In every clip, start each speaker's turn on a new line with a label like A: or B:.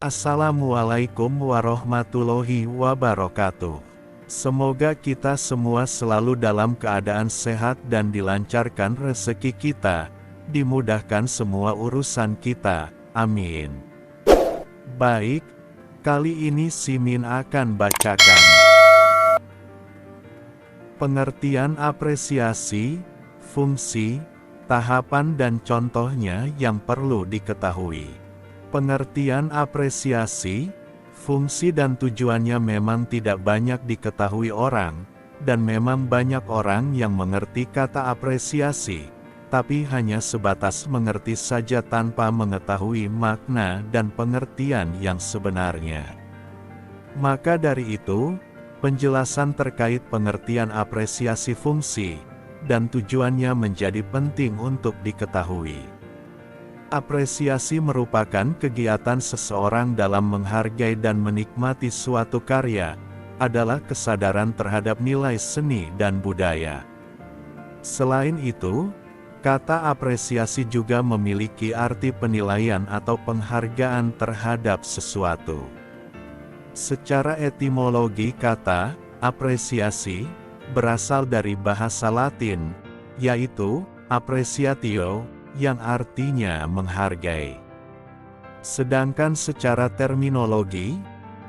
A: Assalamualaikum warahmatullahi wabarakatuh. Semoga kita semua selalu dalam keadaan sehat dan dilancarkan rezeki kita, dimudahkan semua urusan kita, amin. Baik, kali ini Simin akan bacakan pengertian apresiasi, fungsi, tahapan dan contohnya yang perlu diketahui. Pengertian apresiasi, fungsi dan tujuannya memang tidak banyak diketahui orang, dan memang banyak orang yang mengerti kata apresiasi, tapi hanya sebatas mengerti saja tanpa mengetahui makna dan pengertian yang sebenarnya. Maka dari itu, penjelasan terkait pengertian apresiasi fungsi dan tujuannya menjadi penting untuk diketahui. Apresiasi merupakan kegiatan seseorang dalam menghargai dan menikmati suatu karya, adalah kesadaran terhadap nilai seni dan budaya. Selain itu, kata apresiasi juga memiliki arti penilaian atau penghargaan terhadap sesuatu. Secara etimologi kata apresiasi berasal dari bahasa Latin, yaitu appreciatio, yang artinya menghargai. Sedangkan secara terminologi,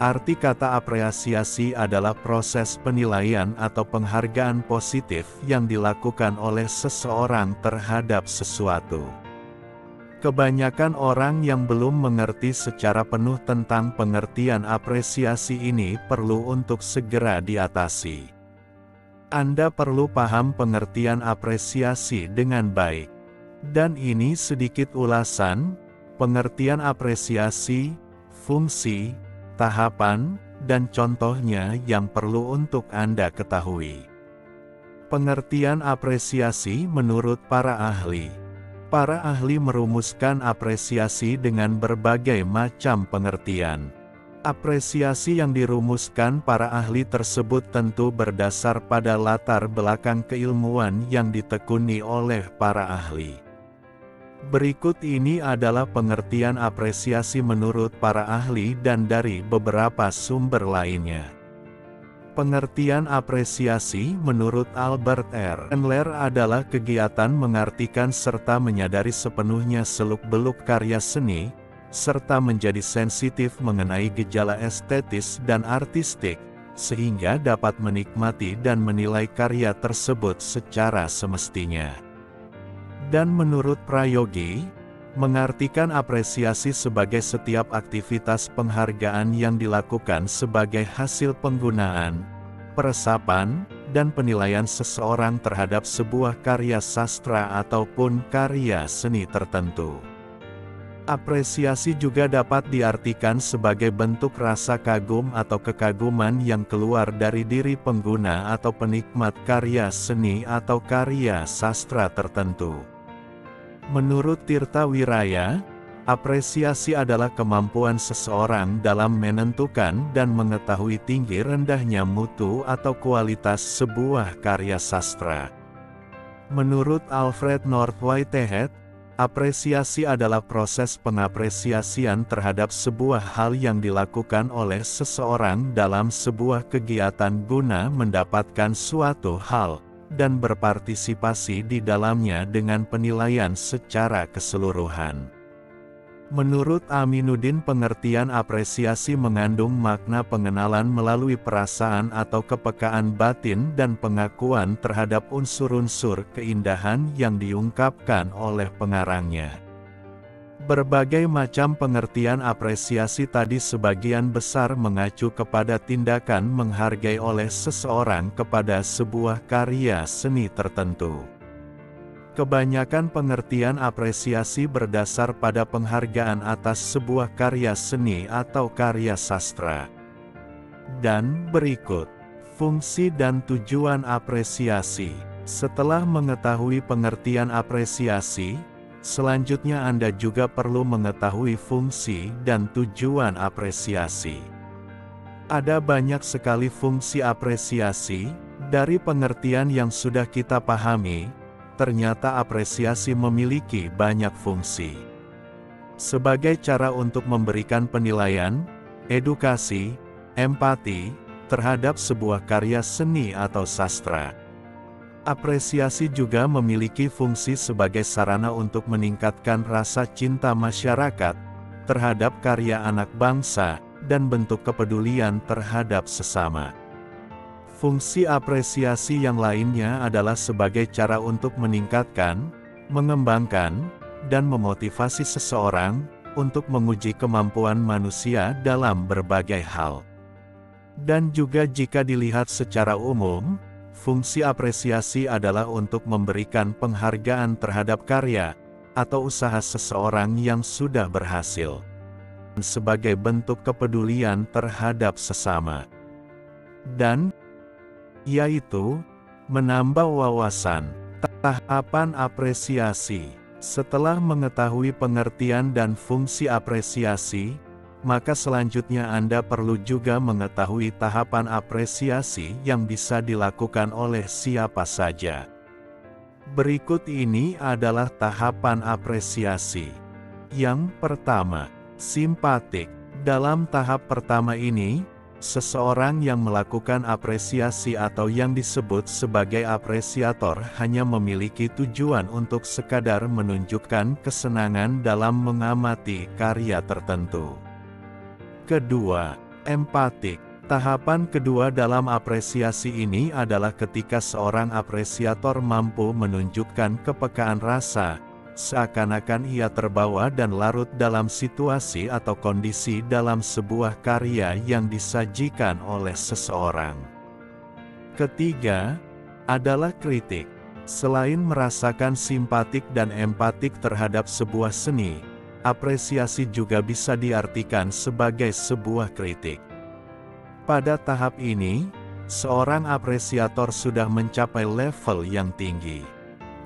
A: arti kata apresiasi adalah proses penilaian atau penghargaan positif yang dilakukan oleh seseorang terhadap sesuatu. Kebanyakan orang yang belum mengerti secara penuh tentang pengertian apresiasi ini perlu untuk segera diatasi. Anda perlu paham pengertian apresiasi dengan baik. Dan ini sedikit ulasan, pengertian apresiasi, fungsi, tahapan, dan contohnya yang perlu untuk Anda ketahui. Pengertian apresiasi menurut para ahli. Para ahli merumuskan apresiasi dengan berbagai macam pengertian. Apresiasi yang dirumuskan para ahli tersebut tentu berdasar pada latar belakang keilmuan yang ditekuni oleh para ahli. Berikut ini adalah pengertian apresiasi menurut para ahli dan dari beberapa sumber lainnya. Pengertian apresiasi menurut Albert R. Endler adalah kegiatan mengartikan serta menyadari sepenuhnya seluk-beluk karya seni, serta menjadi sensitif mengenai gejala estetis dan artistik, sehingga dapat menikmati dan menilai karya tersebut secara semestinya. Dan menurut Prayogi, mengartikan apresiasi sebagai setiap aktivitas penghargaan yang dilakukan sebagai hasil penggunaan, peresapan, dan penilaian seseorang terhadap sebuah karya sastra ataupun karya seni tertentu. Apresiasi juga dapat diartikan sebagai bentuk rasa kagum atau kekaguman yang keluar dari diri pengguna atau penikmat karya seni atau karya sastra tertentu. Menurut Tirta Wiraya, apresiasi adalah kemampuan seseorang dalam menentukan dan mengetahui tinggi rendahnya mutu atau kualitas sebuah karya sastra. Menurut Alfred North Whitehead, apresiasi adalah proses pengapresiasian terhadap sebuah hal yang dilakukan oleh seseorang dalam sebuah kegiatan guna mendapatkan suatu hal, dan berpartisipasi di dalamnya dengan penilaian secara keseluruhan. Menurut Aminuddin, pengertian apresiasi mengandung makna pengenalan melalui perasaan atau kepekaan batin dan pengakuan terhadap unsur-unsur keindahan yang diungkapkan oleh pengarangnya. Berbagai macam pengertian apresiasi tadi sebagian besar mengacu kepada tindakan menghargai oleh seseorang kepada sebuah karya seni tertentu. Kebanyakan pengertian apresiasi berdasar pada penghargaan atas sebuah karya seni atau karya sastra. Dan berikut fungsi dan tujuan apresiasi. Setelah mengetahui pengertian apresiasi, selanjutnya Anda juga perlu mengetahui fungsi dan tujuan apresiasi. Ada banyak sekali fungsi apresiasi. Dari pengertian yang sudah kita pahami, ternyata apresiasi memiliki banyak fungsi. sebagai cara untuk memberikan penilaian, edukasi, empati, terhadap sebuah karya seni atau sastra. Apresiasi juga memiliki fungsi sebagai sarana untuk meningkatkan rasa cinta masyarakat terhadap karya anak bangsa, dan bentuk kepedulian terhadap sesama. Fungsi apresiasi yang lainnya adalah sebagai cara untuk meningkatkan, mengembangkan, dan memotivasi seseorang untuk menguji kemampuan manusia dalam berbagai hal. Dan juga jika dilihat secara umum, fungsi apresiasi adalah untuk memberikan penghargaan terhadap karya atau usaha seseorang yang sudah berhasil, sebagai bentuk kepedulian terhadap sesama. Dan yaitu menambah wawasan. Tahapan apresiasi. Setelah mengetahui pengertian dan fungsi apresiasi, maka selanjutnya Anda perlu juga mengetahui tahapan apresiasi yang bisa dilakukan oleh siapa saja. Berikut ini adalah tahapan apresiasi. Yang pertama, simpatik. Dalam tahap pertama ini, seseorang yang melakukan apresiasi atau yang disebut sebagai apresiator hanya memiliki tujuan untuk sekadar menunjukkan kesenangan dalam mengamati karya tertentu. Kedua, empatik. Tahapan kedua dalam apresiasi ini adalah ketika seorang apresiator mampu menunjukkan kepekaan rasa, seakan-akan ia terbawa dan larut dalam situasi atau kondisi dalam sebuah karya yang disajikan oleh seseorang. Ketiga, adalah kritik. Selain merasakan simpatik dan empatik terhadap sebuah seni, apresiasi juga bisa diartikan sebagai sebuah kritik. Pada tahap ini, seorang apresiator sudah mencapai level yang tinggi.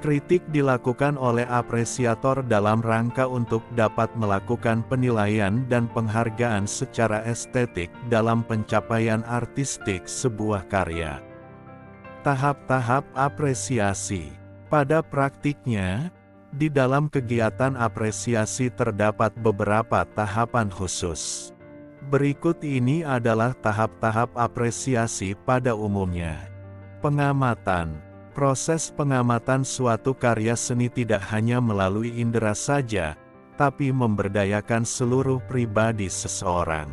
A: Kritik dilakukan oleh apresiator dalam rangka untuk dapat melakukan penilaian dan penghargaan secara estetik dalam pencapaian artistik sebuah karya. Tahap-tahap apresiasi. Pada praktiknya, di dalam kegiatan apresiasi terdapat beberapa tahapan khusus. Berikut ini adalah tahap-tahap apresiasi pada umumnya. Pengamatan. Proses pengamatan suatu karya seni tidak hanya melalui indera saja, tapi memberdayakan seluruh pribadi seseorang.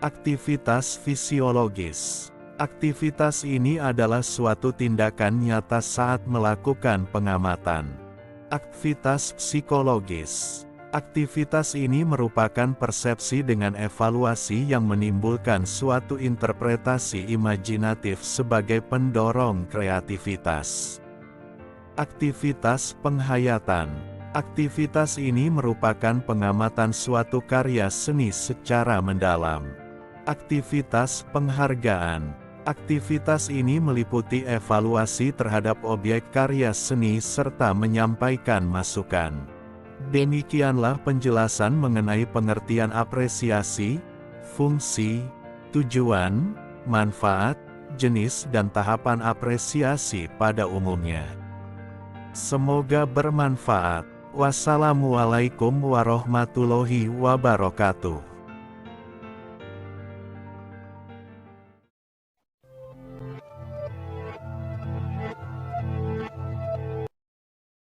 A: Aktivitas fisiologis. Aktivitas ini adalah suatu tindakan nyata saat melakukan pengamatan. Aktivitas psikologis. Aktivitas ini merupakan persepsi dengan evaluasi yang menimbulkan suatu interpretasi imajinatif sebagai pendorong kreativitas. Aktivitas penghayatan. Aktivitas ini merupakan pengamatan suatu karya seni secara mendalam. Aktivitas penghargaan. Aktivitas ini meliputi evaluasi terhadap objek karya seni serta menyampaikan masukan. Demikianlah penjelasan mengenai pengertian apresiasi, fungsi, tujuan, manfaat, jenis dan tahapan apresiasi pada umumnya. Semoga bermanfaat. Wassalamualaikum warahmatullahi wabarakatuh.